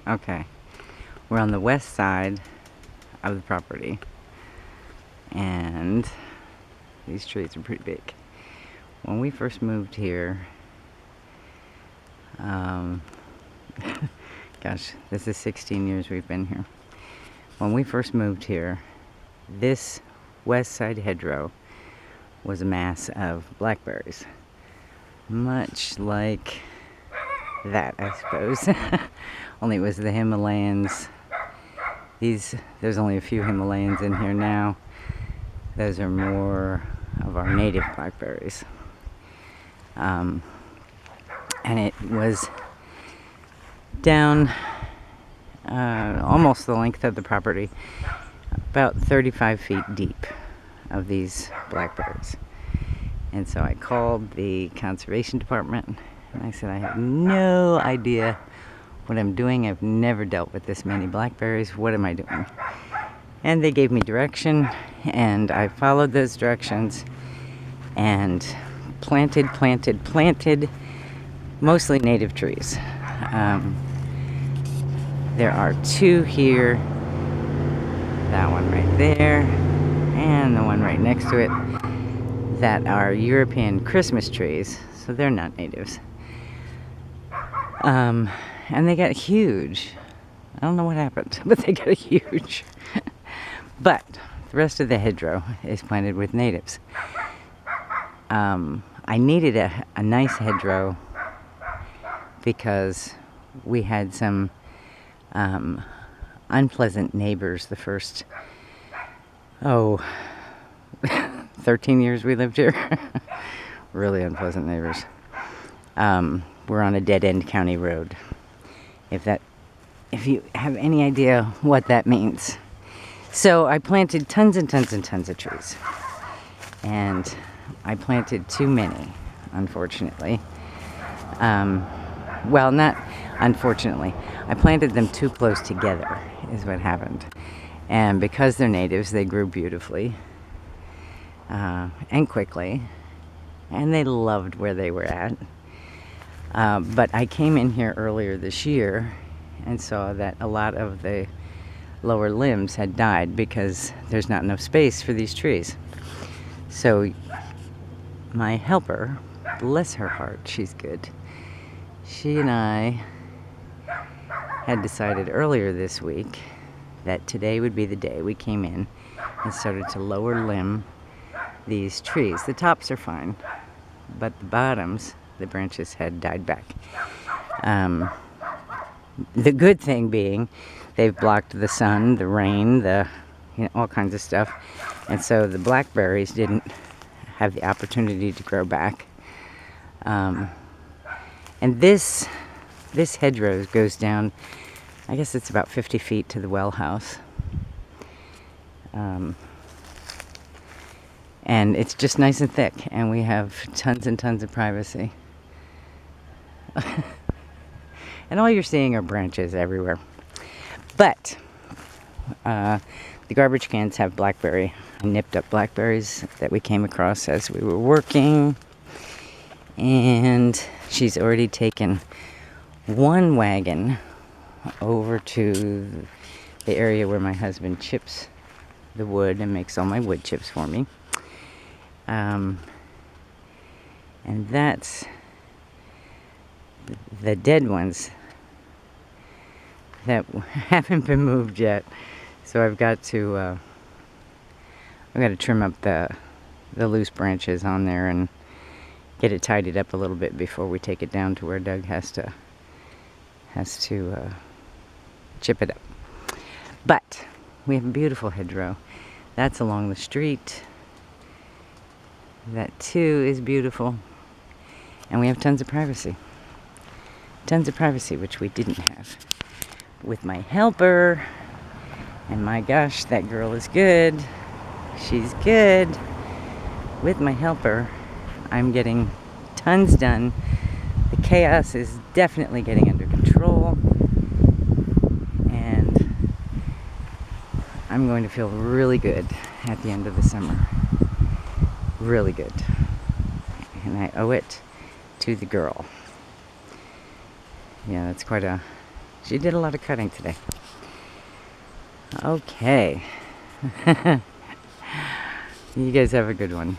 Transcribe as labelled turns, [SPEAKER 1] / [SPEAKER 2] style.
[SPEAKER 1] Okay, we're on the west side of the property, and these trees are pretty big. When we first moved here, gosh, this is 16 years we've been here. When we first moved here, this west side hedgerow was a mass of blackberries. Much like that, I suppose. Only it was the Himalayans. There's only a few Himalayans in here now. Those are more of our native blackberries. And it was down almost the length of the property, about 35 feet deep of these blackberries. And so I called the conservation department and I said, I have no idea what I'm doing. I've never dealt with this many blackberries. What am I doing? And they gave me direction, and I followed those directions and planted mostly native trees. There are two here, that one right there, and the one right next to it, that are European Christmas trees, so they're not natives. And they got huge. I don't know what happened, but they got huge. But the rest of the hedgerow is planted with natives. I needed a nice hedgerow because we had some unpleasant neighbors the first 13 years we lived here. Really unpleasant neighbors. We're on a dead-end county road. If you have any idea what that means. So I planted tons and tons and tons of trees. And I planted too many, unfortunately. Well, not unfortunately. I planted them too close together, is what happened. And because they're natives, they grew beautifully and quickly. And they loved where they were at. But I came in here earlier this year and saw that a lot of the lower limbs had died because there's not enough space for these trees. So my helper, bless her heart, she's good. She and I had decided earlier this week that today would be the day we came in and started to lower limb these trees. The tops are fine, but the bottoms, the branches had died back. The good thing being they've blocked the sun, the rain, all kinds of stuff. And so the blackberries didn't have the opportunity to grow back. And this hedgerow goes down, I guess it's about 50 feet to the well house. And it's just nice and thick, and we have tons and tons of privacy. And all you're seeing are branches everywhere. But the garbage cans have blackberry. I nipped up blackberries that we came across as we were working. And she's already taken one wagon over to the area where my husband chips the wood and makes all my wood chips for me. And that's the dead ones that haven't been moved yet. So I've got to trim up the loose branches on there and get it tidied up a little bit before we take it down to where Doug has to chip it up. But we have a beautiful hedgerow. That's along the street. That too is beautiful. And we have tons of privacy. Tons of privacy, which we didn't have with my helper. And my gosh, that girl is good. She's good. With my helper, I'm getting tons done. The chaos is definitely getting under control. And I'm going to feel really good at the end of the summer. Really good. And I owe it to the girl. Yeah, that's quite a She did a lot of cutting today. Okay. You guys have a good one.